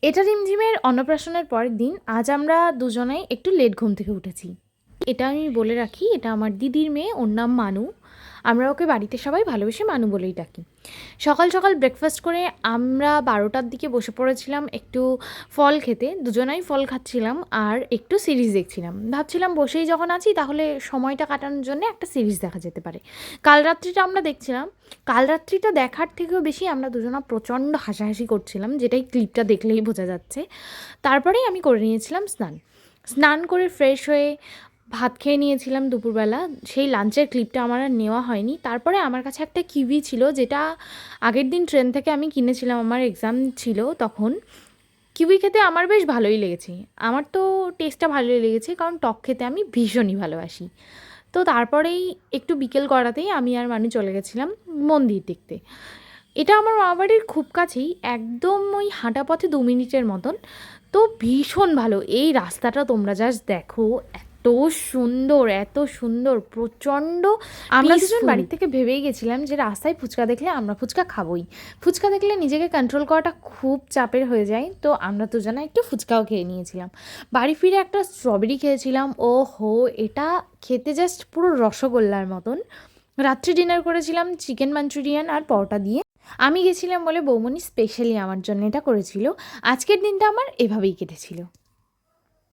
এটা রিমঝিমের অন্নপ্রাশনের পরের দিন। আজ আমরা দুজনেই একটু লেট ঘুম থেকে উঠেছি। এটা আমি বলে রাখি, এটা আমার দিদির মেয়ে, ওর নাম মানু। আমরা ওকে বাড়িতে সবাই ভালোবেসে মানু বলেই ডাকি। সকাল সকাল ব্রেকফাস্ট করে আমরা 12টার দিকে বসে পড়েছিলাম একটু ফল খেতে। দুজনাই ফল খাচ্ছিলাম আর একটু সিরিজ দেখছিলাম। ভাবছিলাম বসেই যখন আছি তাহলে সময়টা কাটানোর জন্য একটা সিরিজ দেখা যেতে পারে। কাল রাত্রিটা আমরা দেখছিলাম। কাল রাত্রিটা দেখার থেকেও বেশি আমরা দুজনা প্রচণ্ড হাসাহাসি করছিলাম, যেটাই ক্লিপটা দেখলেই বোঝা যাচ্ছে। তারপরেই আমি করে নিয়েছিলাম স্নান। স্নান করে ফ্রেশ হয়ে ভাত খেয়ে নিয়েছিলাম দুপুরবেলা। সেই লাঞ্চের ক্লিপটা আমার আর নেওয়া হয়নি। তারপরে আমার কাছে একটা কিউই ছিল, যেটা আগের দিন ট্রেন থেকে আমি কিনেছিলাম, আমার এক্সাম ছিল তখন। কিউই খেতে আমার বেশ ভালোই লেগেছে। আমার তো টেস্টটা ভালোই লেগেছে, কারণ টক খেতে আমি ভীষণই ভালোবাসি। তো তারপরেই একটু বিকেল গড়াতেই আমি আর মানু চলে গেছিলাম মন্দির দেখতে। এটা আমার মামাবাড়ির খুব কাছেই, একদম ওই হাঁটা পথে 2 মিনিটের মতন। তো ভীষণ ভালো এই রাস্তাটা, তোমরা জাস্ট দেখো, এত সুন্দর, এত সুন্দর, প্রচণ্ড। আমরা দুজন বাড়ি থেকে ভেবেই গেছিলাম যে রাস্তায় ফুচকা দেখলে আমরা ফুচকা খাবোই। ফুচকা দেখলে নিজেকে কন্ট্রোল করাটা খুব চাপের হয়ে যায়, তো আমরা দুজনে একটু ফুচকাও খেয়ে নিয়েছিলাম। বাড়ি ফিরে একটা স্ট্রবেরি খেয়েছিলাম, ও হো, এটা খেতে জাস্ট পুরো রসগোল্লার মতন। রাত্রি ডিনার করেছিলাম চিকেন মাঞ্চুরিয়ান আর পরোটা দিয়ে। আমি গেছিলাম বলে বৌমনি স্পেশালি আমার জন্য এটা করেছিল। আজকের দিনটা আমার এভাবেই কেটেছিল।